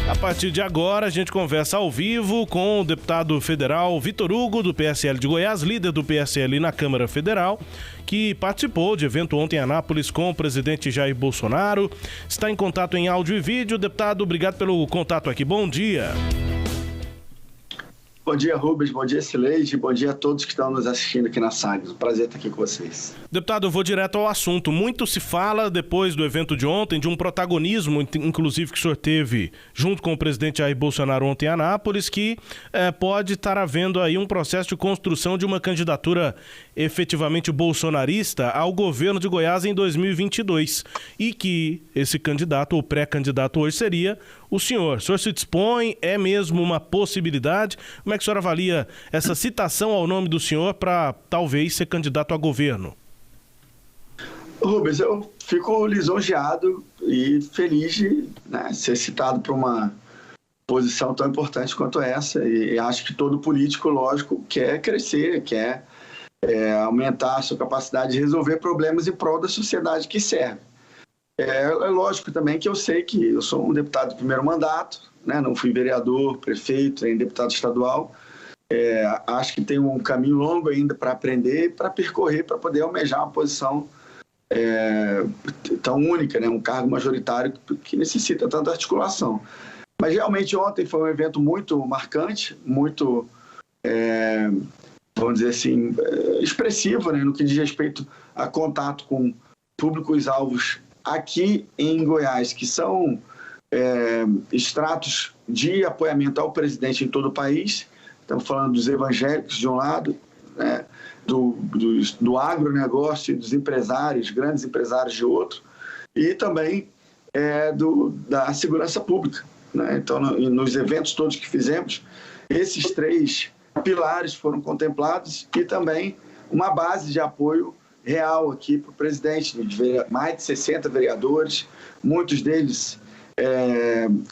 A partir de agora, a gente conversa ao vivo com o deputado federal Vitor Hugo, do PSL de Goiás, líder do PSL na Câmara Federal, que participou de evento ontem em Anápolis com o presidente Jair Bolsonaro. Está em contato em áudio e vídeo. Deputado, obrigado pelo contato aqui. Bom dia. Bom dia, Rubens. Bom dia, Sileide. Bom dia a todos que estão nos assistindo aqui na Sagres. Um prazer estar aqui com vocês. Deputado, eu vou direto ao assunto. Muito se fala, depois do evento de ontem, de um protagonismo, inclusive, que o senhor teve junto com o presidente Jair Bolsonaro ontem em Anápolis, que pode estar havendo aí um processo de construção de uma candidatura efetivamente bolsonarista ao governo de Goiás em 2022. E que esse candidato, ou pré-candidato hoje, seria o senhor. O senhor se dispõe? É mesmo uma possibilidade? Como é que o senhor avalia essa citação ao nome do senhor para talvez ser candidato a governo? Rubens, eu fico lisonjeado e feliz de ser citado para uma posição tão importante quanto essa, e acho que todo político, lógico, quer crescer, quer aumentar a sua capacidade de resolver problemas em prol da sociedade que serve. É lógico também que eu sei que eu sou um deputado de primeiro mandato, não fui vereador, prefeito, nem deputado estadual. Acho que tem um caminho longo ainda para aprender, para percorrer, para poder almejar uma posição tão única, um cargo majoritário que necessita tanta articulação. Mas realmente ontem foi um evento muito marcante, muito, vamos dizer assim, expressivo, no que diz respeito a contato com públicos-alvos aqui em Goiás, que são estratos de apoiamento ao presidente em todo o país. Estamos falando dos evangélicos de um lado, do agronegócio e dos empresários, grandes empresários de outro, e também da segurança pública. Então, nos eventos todos que fizemos, esses três pilares foram contemplados, e também uma base de apoio real aqui para o presidente, mais de 60 vereadores, muitos deles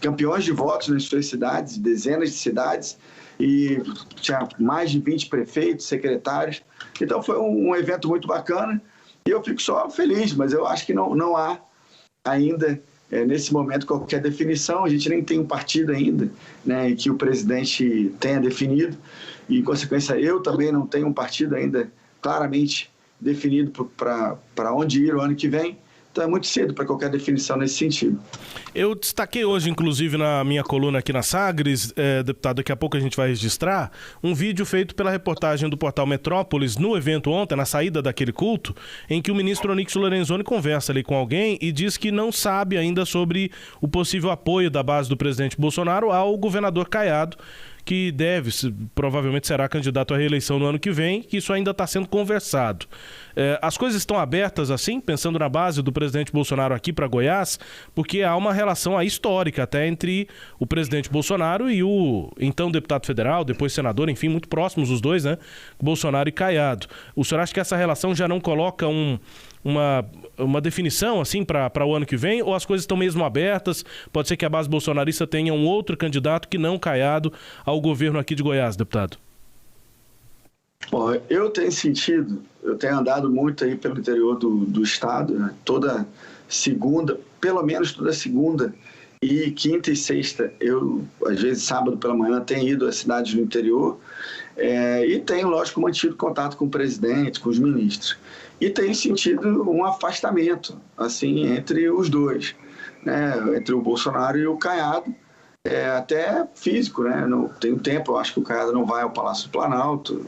campeões de votos nas suas cidades, dezenas de cidades, e tinha mais de 20 prefeitos, secretários. Então foi um evento muito bacana, e eu fico só feliz, mas eu acho que não há ainda, nesse momento, qualquer definição. A gente nem tem um partido ainda, em que o presidente tenha definido, e, em consequência, eu também não tenho um partido ainda claramente definido para onde ir o ano que vem. Então é muito cedo para qualquer definição nesse sentido. Eu destaquei hoje, inclusive, na minha coluna aqui na Sagres, deputado, daqui a pouco a gente vai registrar, um vídeo feito pela reportagem do portal Metrópolis no evento ontem, na saída daquele culto, em que o ministro Onyx Lorenzoni conversa ali com alguém e diz que não sabe ainda sobre o possível apoio da base do presidente Bolsonaro ao governador Caiado, que provavelmente será candidato à reeleição no ano que vem, que isso ainda está sendo conversado. As coisas estão abertas assim, pensando na base do presidente Bolsonaro aqui para Goiás, porque há uma relação aí histórica até entre o presidente Bolsonaro e o então deputado federal, depois senador, enfim, muito próximos os dois, Bolsonaro e Caiado. O senhor acha que essa relação já não coloca uma definição assim para o ano que vem, ou as coisas estão mesmo abertas? Pode ser que a base bolsonarista tenha um outro candidato que não Caiado ao governo aqui de Goiás, deputado? Bom, eu tenho andado muito aí pelo interior do estado, toda segunda, pelo menos toda segunda e quinta e sexta, eu, às vezes sábado pela manhã, tenho ido às cidades do interior, e tenho, lógico, mantido contato com o presidente, com os ministros. E tenho sentido um afastamento, assim, entre os dois, entre o Bolsonaro e o Caiado, até físico, tem um tempo, eu acho que o Caiado não vai ao Palácio do Planalto.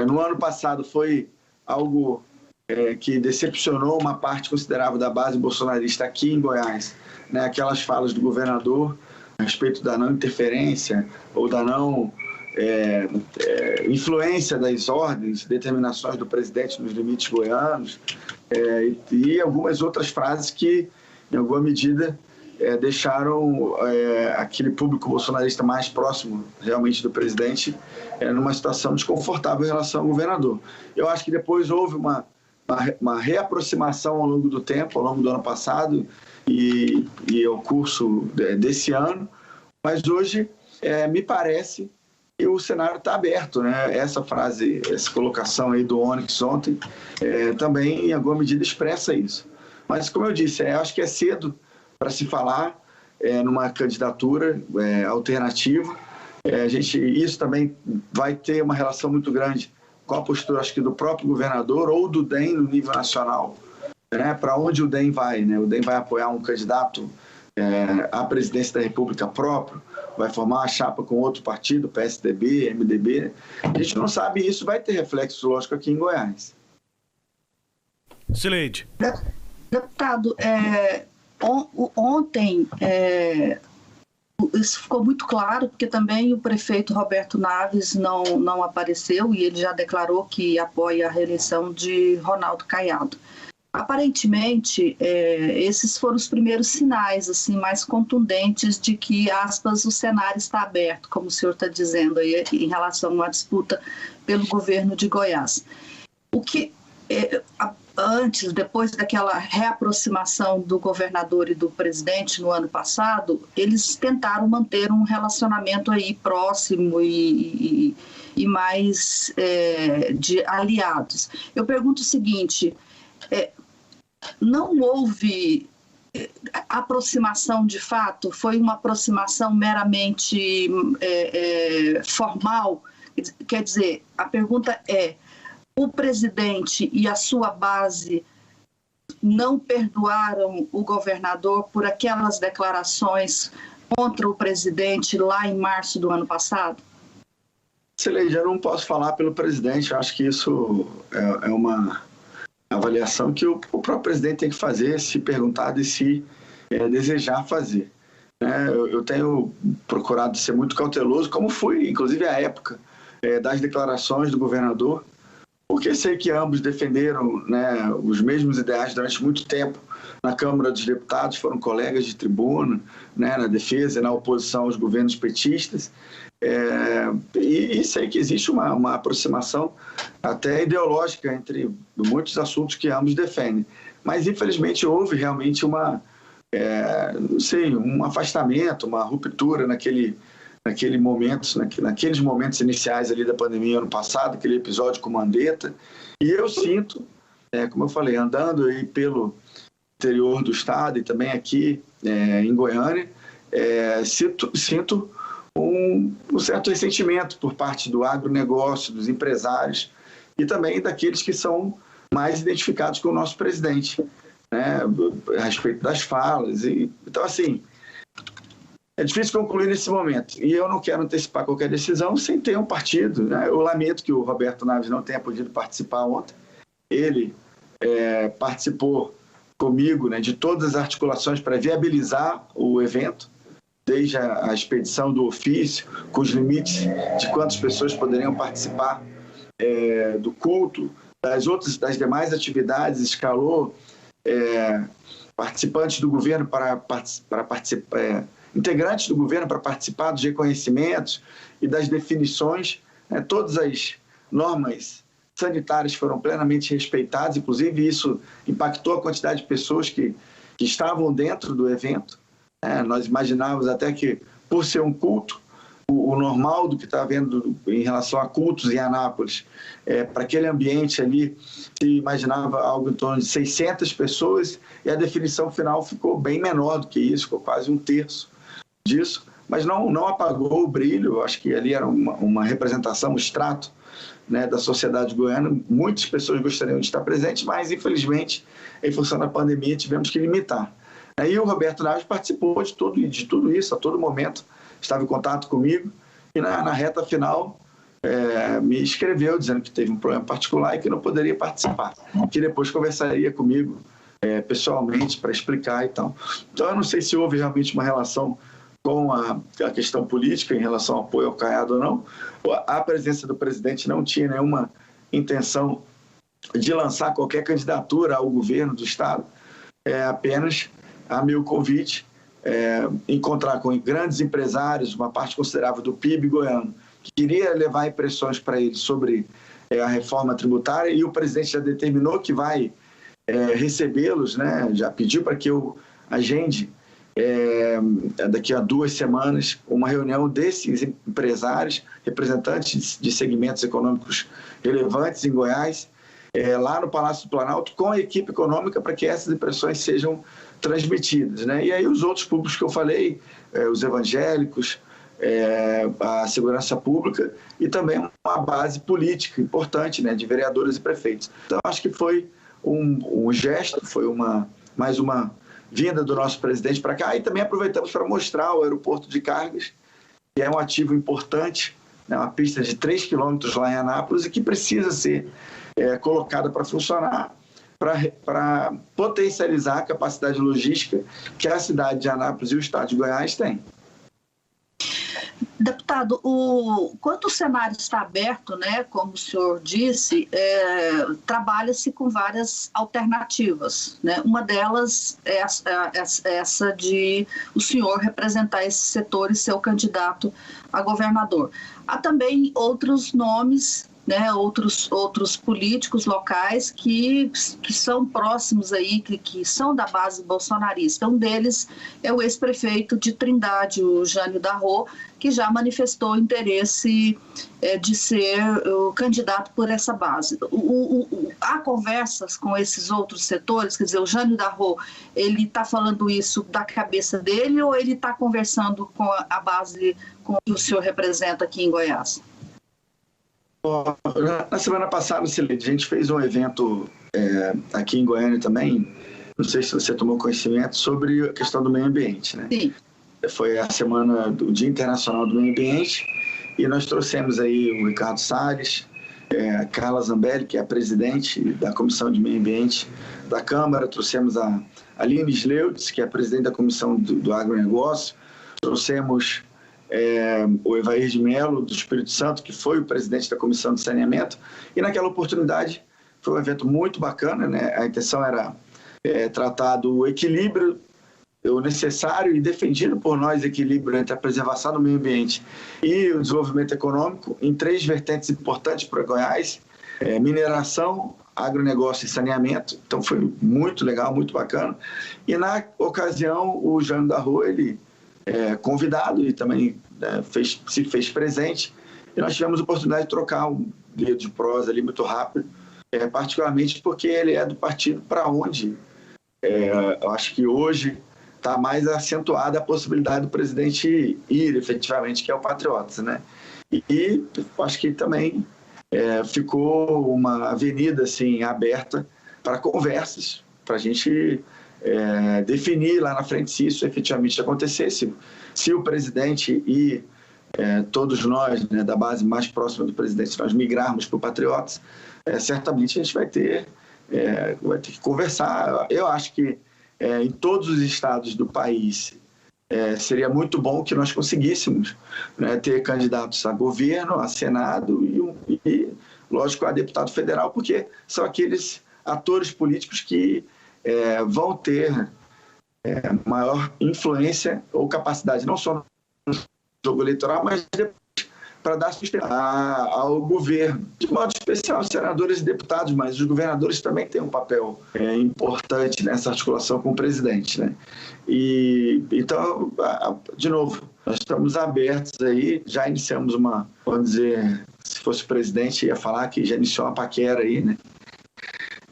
No ano passado foi algo que decepcionou uma parte considerável da base bolsonarista aqui em Goiás, aquelas falas do governador a respeito da não interferência ou da não influência das ordens, determinações do presidente nos limites goianos, e algumas outras frases que, em alguma medida, deixaram aquele público bolsonarista mais próximo realmente do presidente numa situação desconfortável em relação ao governador. Eu acho que depois houve uma reaproximação ao longo do tempo, ao longo do ano passado e ao curso desse ano, mas hoje me parece que o cenário está aberto, Essa frase, essa colocação aí do Onyx ontem também em alguma medida expressa isso. Mas, como eu disse, acho que é cedo para se falar. numa candidatura alternativa. Isso também vai ter uma relação muito grande com a postura, acho que, do próprio governador ou do DEM no nível nacional, né? Para onde o DEM vai, né? O DEM vai apoiar um candidato à presidência da República próprio, vai formar uma chapa com outro partido, PSDB, MDB. A gente não sabe, isso vai ter reflexo, lógico, aqui em Goiás. Cileide. Deputado, ontem isso ficou muito claro, porque também o prefeito Roberto Naves não apareceu e ele já declarou que apoia a reeleição de Ronaldo Caiado. Aparentemente, esses foram os primeiros sinais assim, mais contundentes de que, aspas, o cenário está aberto, como o senhor está dizendo aí, em relação à disputa pelo governo de Goiás. O que, depois daquela reaproximação do governador e do presidente no ano passado, eles tentaram manter um relacionamento aí próximo e mais de aliados. Eu pergunto o seguinte, não houve aproximação de fato? Foi uma aproximação meramente formal? Quer dizer, a pergunta é, o presidente e a sua base não perdoaram o governador por aquelas declarações contra o presidente lá em março do ano passado? Cileide, eu não posso falar pelo presidente. Eu acho que isso é uma avaliação que o próprio presidente tem que fazer, se perguntar e se desejar fazer. Eu tenho procurado ser muito cauteloso, como fui, inclusive, à época das declarações do governador, porque sei que ambos defenderam, né, os mesmos ideais durante muito tempo na Câmara dos Deputados, foram colegas de tribuna, né, na defesa e na oposição aos governos petistas, e sei que existe uma aproximação até ideológica entre muitos assuntos que ambos defendem. Mas, infelizmente, houve realmente um afastamento, uma ruptura naqueles momentos iniciais ali da pandemia ano passado, aquele episódio com Mandetta. E eu sinto, como eu falei, andando aí pelo interior do estado e também aqui em Goiânia, sinto um certo ressentimento por parte do agronegócio, dos empresários e também daqueles que são mais identificados com o nosso presidente, né, a respeito das falas. Então, assim, é difícil concluir nesse momento. E eu não quero antecipar qualquer decisão sem ter um partido, né? Eu lamento que o Roberto Naves não tenha podido participar ontem. Ele participou comigo, né, de todas as articulações para viabilizar o evento, desde a expedição do ofício, com os limites de quantas pessoas poderiam participar do culto, das demais atividades, escalou participantes do governo para participar, integrantes do governo para participar dos reconhecimentos e das definições. Todas as normas sanitárias foram plenamente respeitadas, inclusive isso impactou a quantidade de pessoas que estavam dentro do evento. Nós imaginávamos até que, por ser um culto, o normal do que está havendo em relação a cultos em Anápolis, para aquele ambiente ali, se imaginava algo em torno de 600 pessoas, e a definição final ficou bem menor do que isso, ficou quase um terço disso, mas não apagou o brilho. Eu acho que ali era uma representação, um extrato, né, da sociedade goiana. Muitas pessoas gostariam de estar presentes, mas, infelizmente, em função da pandemia, tivemos que limitar. Aí o Roberto Naves participou de tudo isso, a todo momento, estava em contato comigo, e na reta final me escreveu dizendo que teve um problema particular e que não poderia participar, que depois conversaria comigo pessoalmente para explicar e tal. Então eu não sei se houve realmente uma relação com a questão política em relação ao apoio ao Caiado ou não. A presença do presidente não tinha nenhuma intenção de lançar qualquer candidatura ao governo do estado, apenas a meu convite, encontrar com grandes empresários, uma parte considerável do PIB goiano, que queria levar impressões para eles sobre a reforma tributária, e o presidente já determinou que vai recebê-los, né? Já pediu para que eu agende daqui a 2 semanas uma reunião desses empresários, representantes de segmentos econômicos relevantes em Goiás, lá no Palácio do Planalto, com a equipe econômica, para que essas impressões sejam transmitidas, né? E aí os outros públicos que eu falei, os evangélicos, a segurança pública e também uma base política importante, né, de vereadores e prefeitos. Então, acho que foi um gesto, foi mais uma vinda do nosso presidente para cá, e também aproveitamos para mostrar o aeroporto de cargas, que é um ativo importante, né, uma pista de 3 quilômetros lá em Anápolis e que precisa ser colocada para funcionar, para potencializar a capacidade logística que a cidade de Anápolis e o estado de Goiás têm. Deputado, quando o cenário está aberto, né, como o senhor disse, trabalha-se com várias alternativas, né? Uma delas é essa de o senhor representar esse setor e ser o candidato a governador. Há também outros nomes, né, outros políticos locais que são próximos aí, que são da base bolsonarista. Um deles é o ex-prefeito de Trindade, o Jânio Darro, que já manifestou interesse de ser o candidato por essa base. Há conversas com esses outros setores, quer dizer, o Jânio Darro, ele está falando isso da cabeça dele ou ele está conversando com a base com que o senhor representa aqui em Goiás? Na semana passada, a gente fez um evento aqui em Goiânia também, não sei se você tomou conhecimento, sobre a questão do meio ambiente, né? Sim. Foi a semana do Dia Internacional do Meio Ambiente e nós trouxemos aí o Ricardo Salles, a Carla Zambelli, que é a presidente da Comissão de Meio Ambiente da Câmara, trouxemos a Aline Sleutz, que é a presidente da Comissão do Agronegócio, trouxemos o Evair de Mello, do Espírito Santo, que foi o presidente da Comissão de Saneamento, e naquela oportunidade foi um evento muito bacana, né? A intenção era tratar do equilíbrio, o necessário e defendido por nós, equilíbrio entre a preservação do meio ambiente e o desenvolvimento econômico, em 3 vertentes importantes para Goiás: mineração, agronegócio e saneamento. Então foi muito legal, muito bacana. E na ocasião, o Jânio Darro, ele convidado e também se fez presente, e nós tivemos a oportunidade de trocar um dedo de prosa ali muito rápido, particularmente porque ele é do partido para onde eu acho que hoje está mais acentuada a possibilidade do presidente ir efetivamente, que é o Patriotas, né? E acho que também ficou uma avenida assim, aberta para conversas, para a gente definir lá na frente se isso efetivamente acontecesse. Se o presidente e todos nós, né, da base mais próxima do presidente, se nós migrarmos para o Patriotas, certamente a gente vai ter que conversar. Eu acho que em todos os estados do país seria muito bom que nós conseguíssemos, né, ter candidatos a governo, a Senado e, lógico, a deputado federal, porque são aqueles atores políticos que vão ter maior influência ou capacidade, não só no jogo eleitoral, mas depois para dar sustentação ao governo. De modo especial, os senadores e deputados, mas os governadores também têm um papel importante nessa articulação com o presidente, né? E, então, de novo, nós estamos abertos aí, já iniciamos vamos dizer, se fosse o presidente, ia falar que já iniciou uma paquera aí, né?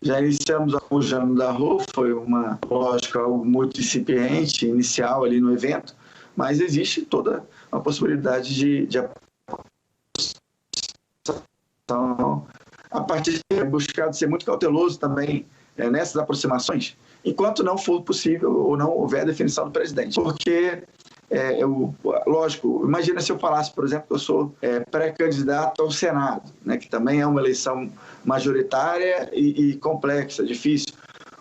Já iniciamos com o Jânio Darro, foi lógico, algo muito incipiente, inicial ali no evento, mas existe toda a possibilidade de a partir de buscar ser muito cauteloso também nessas aproximações, enquanto não for possível ou não houver a definição do presidente. Porque, lógico, imagina se eu falasse, por exemplo, que eu sou pré-candidato ao Senado, né, que também é uma eleição majoritária e complexa, difícil,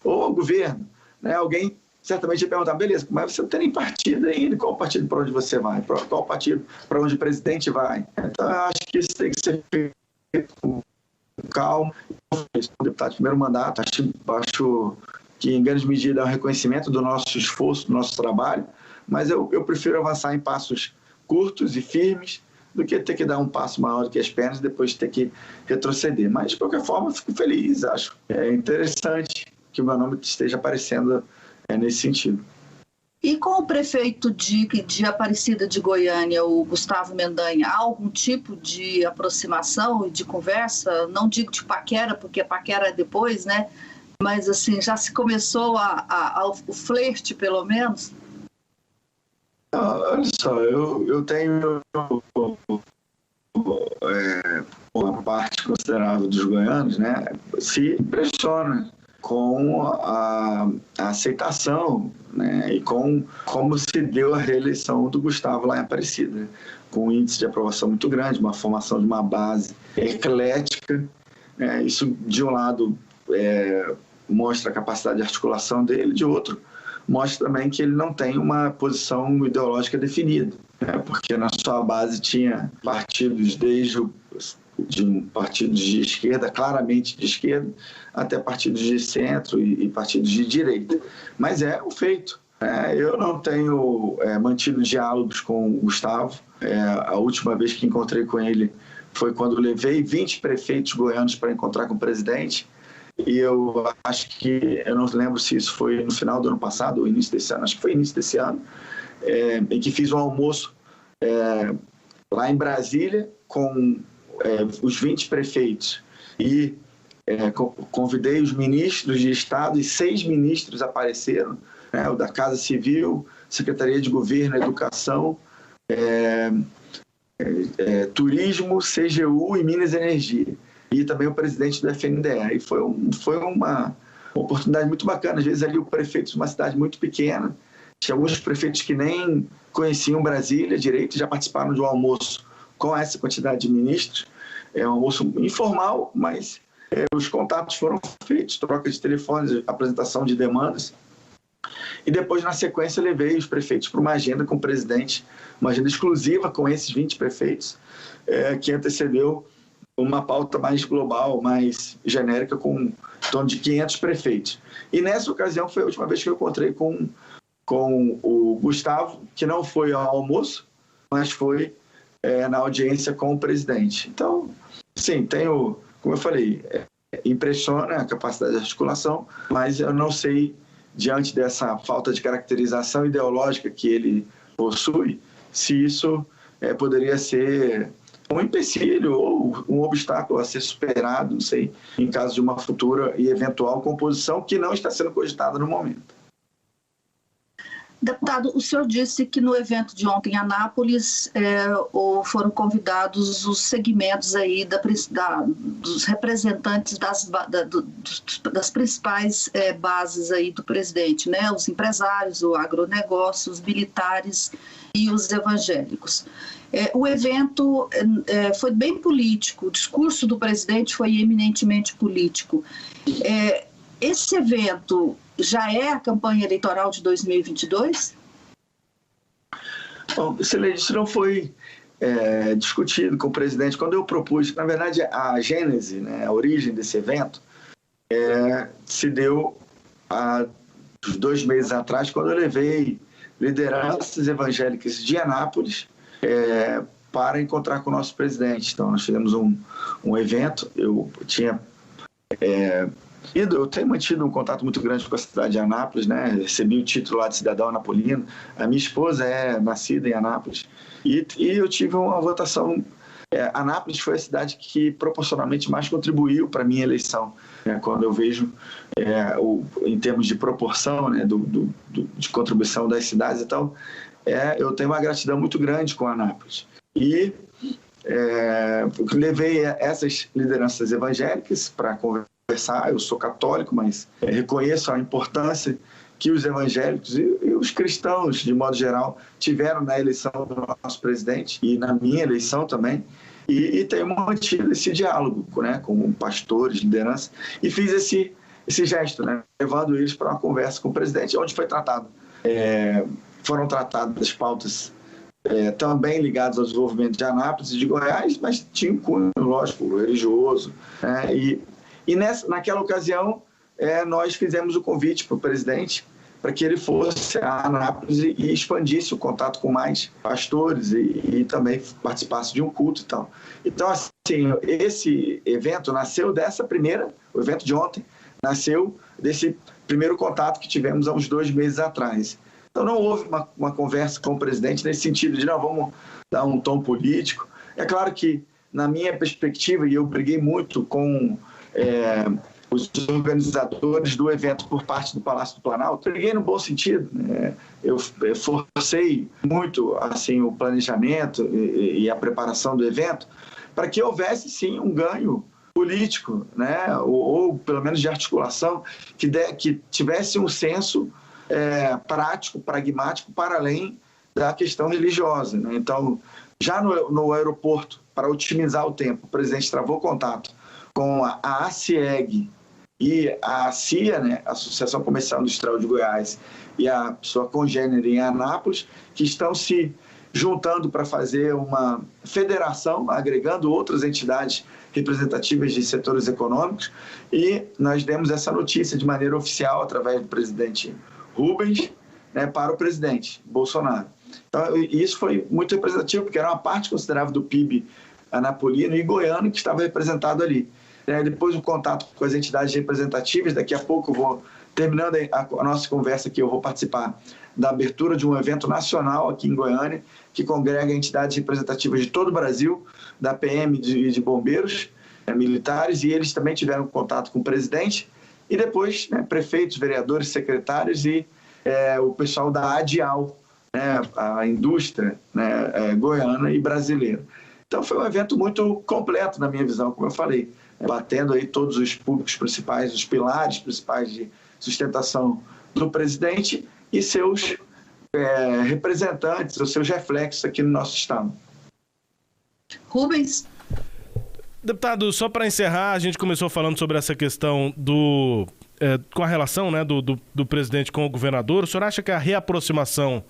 ou ao governo, né, alguém certamente ia perguntar, beleza, mas você não tem nem partido ainda, qual partido para onde você vai? Qual partido para onde o presidente vai? Então, eu acho que isso tem que ser feito com calma. O deputado de primeiro mandato, acho que em grande medida é um reconhecimento do nosso esforço, do nosso trabalho, mas eu prefiro avançar em passos curtos e firmes do que ter que dar um passo maior do que as pernas e depois ter que retroceder. Mas, de qualquer forma, fico feliz, acho. É interessante que o meu nome esteja aparecendo nesse sentido. E com o prefeito de Aparecida de Goiânia, o Gustavo Mendanha, há algum tipo de aproximação e de conversa? Não digo de paquera, porque a paquera é depois, né? mas assim, já se começou o flerte, pelo menos? Olha só, eu tenho uma parte considerável dos goianos, né, se impressiona com a aceitação, né, e com como se deu a reeleição do Gustavo lá em Aparecida, né, com um índice de aprovação muito grande, uma formação de uma base eclética. Isso, de um lado, mostra a capacidade de articulação dele, de outro, mostra também que ele não tem uma posição ideológica definida, né, porque na sua base tinha partidos partidos de esquerda, claramente de esquerda, até partidos de centro e partidos de direita. Mas é o feito. Eu não tenho mantido diálogos com o Gustavo. A última vez que encontrei com ele foi quando levei 20 prefeitos goianos para encontrar com o presidente. E eu acho que, eu não lembro se isso foi no final do ano passado ou início desse ano, acho que foi início desse ano, em que fiz um almoço lá em Brasília com os 20 prefeitos e convidei os ministros de Estado e 6 ministros apareceram, né, o da Casa Civil, Secretaria de Governo, Educação, Turismo, CGU e Minas e Energia, e também o presidente do FNDE. E foi uma oportunidade muito bacana. Às vezes ali o prefeito de uma cidade muito pequena, tinha alguns prefeitos que nem conheciam Brasília direito, já participaram de um almoço com essa quantidade de ministros. É um almoço informal, mas os contatos foram feitos, troca de telefones, apresentação de demandas. E depois, na sequência, levei os prefeitos para uma agenda com o presidente, uma agenda exclusiva com esses 20 prefeitos, que antecedeu uma pauta mais global, mais genérica, com em torno de 500 prefeitos. E nessa ocasião foi a última vez que eu encontrei com o Gustavo, que não foi ao almoço, mas foi na audiência com o presidente. Então, sim, como eu falei, impressiona a capacidade de articulação, mas eu não sei, diante dessa falta de caracterização ideológica que ele possui, se isso poderia ser um empecilho ou um obstáculo a ser superado, não sei, em caso de uma futura e eventual composição que não está sendo cogitada no momento. Deputado, o senhor disse que no evento de ontem em Anápolis foram convidados os segmentos aí dos representantes das principais bases aí do presidente, né? Os empresários, o agronegócio, os militares e os evangélicos. O evento foi bem político, o discurso do presidente foi eminentemente político. Esse evento já é a campanha eleitoral de 2022? Bom, isso não foi discutido com o presidente. Quando eu propus, na verdade, a gênese, né, a origem desse evento, se deu há 2 meses atrás, quando eu levei lideranças evangélicas de Anápolis para encontrar com o nosso presidente. Então, nós fizemos um evento, eu tenho mantido um contato muito grande com a cidade de Anápolis, né? Recebi o título lá de cidadão anapolino. A minha esposa é nascida em Anápolis e eu tive uma votação. Anápolis foi a cidade que proporcionalmente mais contribuiu para a minha eleição, né? Quando eu vejo em termos de proporção, né, de contribuição das cidades e tal, eu tenho uma gratidão muito grande com Anápolis. E levei essas lideranças evangélicas para conversar. Eu sou católico, mas reconheço a importância que os evangélicos e os cristãos, de modo geral, tiveram na eleição do nosso presidente e na minha eleição também. E tenho mantido esse diálogo, né, com pastores, liderança, e fiz esse gesto, né, levando eles para uma conversa com o presidente, onde foram tratadas pautas também ligadas ao desenvolvimento de Anápolis e de Goiás, mas tinha um cunho, lógico, religioso, né, e naquela ocasião, nós fizemos o convite para o presidente para que ele fosse a Anápolis e expandisse o contato com mais pastores e também participasse de um culto e tal. Então, assim, esse evento nasceu o evento de ontem, nasceu desse primeiro contato que tivemos há uns 2 meses atrás. Então, não houve uma conversa com o presidente nesse sentido de, não, vamos dar um tom político. É claro que, na minha perspectiva, e eu briguei muito com os organizadores do evento por parte do Palácio do Planalto. Peguei no bom sentido, né? Eu forcei muito assim, o planejamento e a preparação do evento para que houvesse, sim, um ganho político, né? ou pelo menos de articulação, que tivesse um senso prático, pragmático, para além da questão religiosa, né? Então, já no aeroporto, para otimizar o tempo, o presidente travou contato com a ACIEG e a CIA, né, Associação Comercial Industrial de Goiás, e a sua congênere em Anápolis, que estão se juntando para fazer uma federação, agregando outras entidades representativas de setores econômicos, e nós demos essa notícia de maneira oficial através do presidente Rubens, né, para o presidente Bolsonaro. Então, isso foi muito representativo, porque era uma parte considerável do PIB anapolino e goiano que estava representado ali. Depois o contato com as entidades representativas, daqui a pouco eu vou, terminando a nossa conversa aqui, eu vou participar da abertura de um evento nacional aqui em Goiânia, que congrega entidades representativas de todo o Brasil, da PM e de bombeiros militares, e eles também tiveram contato com o presidente, e depois, né, prefeitos, vereadores, secretários e o pessoal da ADIAL, né, a indústria, né, goiana e brasileira. Então foi um evento muito completo na minha visão, como eu falei, batendo aí todos os públicos principais, os pilares principais de sustentação do presidente e seus representantes, os seus reflexos aqui no nosso estado. Rubens? Deputado, só para encerrar, a gente começou falando sobre essa questão com a relação, né, do presidente com o governador. O senhor acha que a reaproximação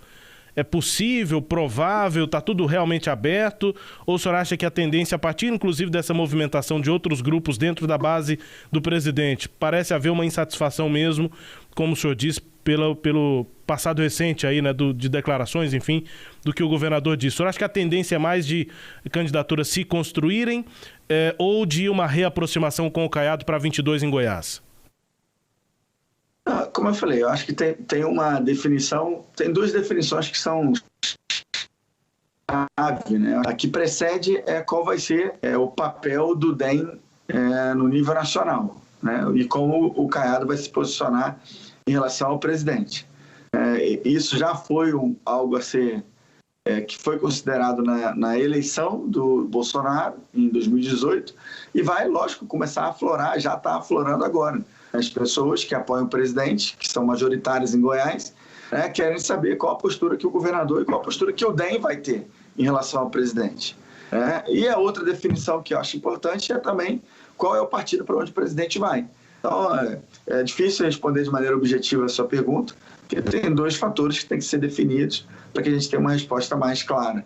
é possível, provável, está tudo realmente aberto? Ou o senhor acha que a tendência, a partir inclusive dessa movimentação de outros grupos dentro da base do presidente, parece haver uma insatisfação mesmo, como o senhor disse, pelo passado recente aí, né, de declarações, enfim, do que o governador disse? O senhor acha que a tendência é mais de candidaturas se construírem ou de uma reaproximação com o Caiado para 22 em Goiás? Como eu falei, eu acho que tem uma definição, tem duas definições que são chave, né? A que precede qual vai ser o papel do DEM no nível nacional, né? E como o Caiado vai se posicionar em relação ao presidente. Isso já foi algo a ser, que foi considerado na eleição do Bolsonaro em 2018 e vai, lógico, começar a aflorar, já está aflorando agora. As pessoas que apoiam o presidente, que são majoritárias em Goiás, querem saber qual a postura que o governador e qual a postura que o DEM vai ter em relação ao presidente. E a outra definição que eu acho importante é também qual é o partido para onde o presidente vai. Então, é difícil responder de maneira objetiva a sua pergunta, porque tem dois fatores que têm que ser definidos para que a gente tenha uma resposta mais clara.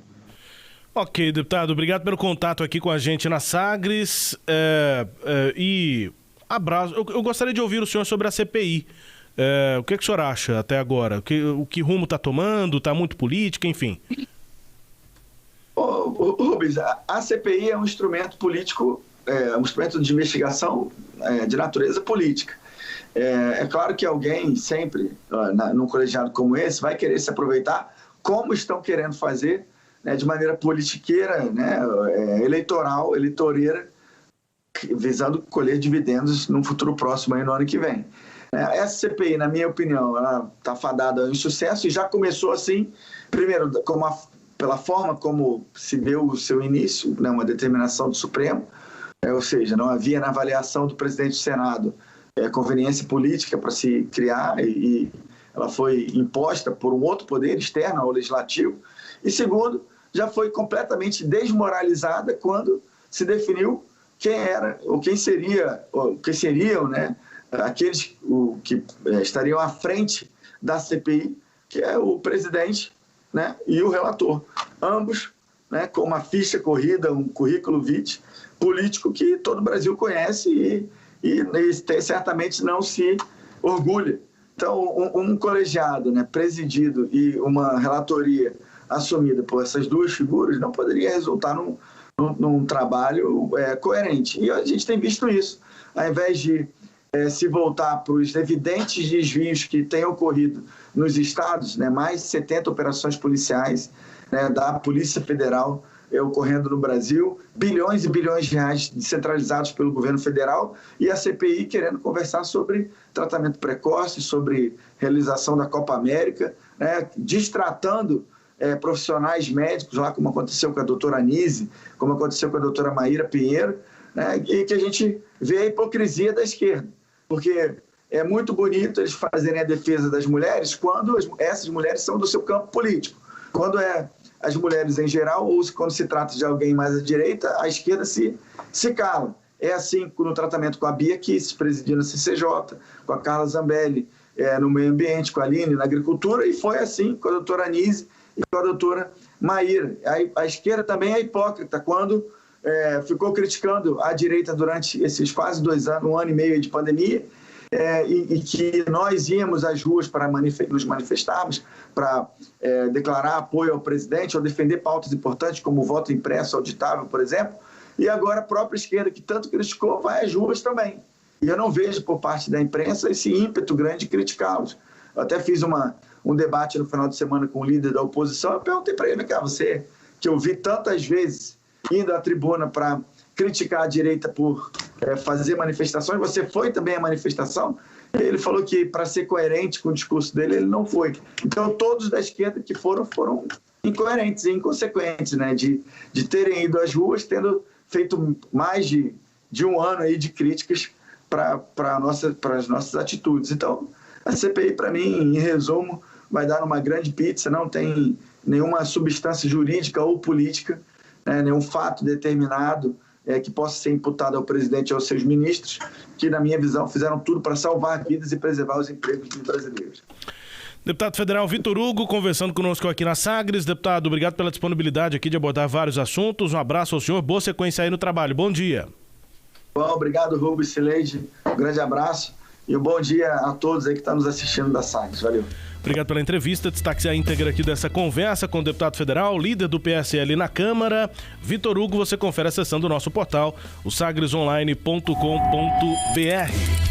Ok, deputado, obrigado pelo contato aqui com a gente na Sagres e abraço. Eu gostaria de ouvir o senhor sobre a CPI. O que o senhor acha até agora? O que rumo está tomando? Está muito política, enfim? Rubens, a CPI é um instrumento político, um instrumento de investigação de natureza política. É claro que alguém sempre, num colegiado como esse, vai querer se aproveitar, como estão querendo fazer, né, de maneira politiqueira, né, eleitoreira, visando colher dividendos num futuro próximo, aí no ano que vem. Essa CPI, na minha opinião, ela está fadada ao insucesso e já começou assim, primeiro, pela forma como se deu o seu início, né, uma determinação do Supremo, ou seja, não havia na avaliação do presidente do Senado conveniência política para se criar e ela foi imposta por um outro poder externo ao legislativo. E segundo, já foi completamente desmoralizada quando se definiu quem era ou quem seriam, né, aqueles que estariam à frente da CPI, que é o presidente, né, e o relator. Ambos, né, com uma ficha corrida, um currículo vitae político que todo o Brasil conhece e certamente não se orgulha. Então, um colegiado, né, presidido e uma relatoria assumida por essas duas figuras não poderia resultar num trabalho coerente. E a gente tem visto isso. Ao invés de se voltar para os evidentes desvios que têm ocorrido nos estados, né, mais de 70 operações policiais, né, da Polícia Federal ocorrendo no Brasil, bilhões e bilhões de reais descentralizados pelo governo federal, e a CPI querendo conversar sobre tratamento precoce, sobre realização da Copa América, né, destratando profissionais médicos, lá como aconteceu com a doutora Anise, como aconteceu com a doutora Maíra Pinheiro, né, e que a gente vê a hipocrisia da esquerda, porque é muito bonito eles fazerem a defesa das mulheres quando essas mulheres são do seu campo político. Quando as mulheres em geral, ou quando se trata de alguém mais à direita, a esquerda se cala. É assim no tratamento com a Bia Kicis, presidindo a CCJ, com a Carla Zambelli no meio ambiente, com a Aline na agricultura, e foi assim com a doutora Anise e com a doutora Maíra. A esquerda também é hipócrita quando ficou criticando a direita durante esses quase 2 anos, 1 ano e meio de pandemia, e que nós íamos às ruas para nos manifestarmos, para declarar apoio ao presidente ou defender pautas importantes como o voto impresso auditável, por exemplo, e agora a própria esquerda, que tanto criticou, vai às ruas também. E eu não vejo por parte da imprensa esse ímpeto grande de criticá-los. Eu até fiz um debate no final de semana com o líder da oposição, eu perguntei para ele, você, que eu vi tantas vezes indo à tribuna para criticar a direita por fazer manifestações, você foi também à manifestação? Ele falou que, para ser coerente com o discurso dele, ele não foi. Então, todos da esquerda que foram incoerentes e inconsequentes, né? De terem ido às ruas, tendo feito mais de 1 ano aí de críticas para as nossas atitudes. Então, a CPI, para mim, em resumo, vai dar uma grande pizza, não tem nenhuma substância jurídica ou política, né? Nenhum fato determinado que possa ser imputado ao presidente e aos seus ministros, que, na minha visão, fizeram tudo para salvar vidas e preservar os empregos dos brasileiros. Deputado Federal Vitor Hugo, conversando conosco aqui na Sagres. Deputado, obrigado pela disponibilidade aqui de abordar vários assuntos. Um abraço ao senhor, boa sequência aí no trabalho. Bom dia. Bom, obrigado, Rubens Sileide. Um grande abraço e um bom dia a todos aí que estão nos assistindo da Sagres. Valeu. Obrigado pela entrevista. Destaque a íntegra aqui dessa conversa com o deputado federal, líder do PSL na Câmara, Vitor Hugo. Você confere acessando o nosso portal, o sagresonline.com.br.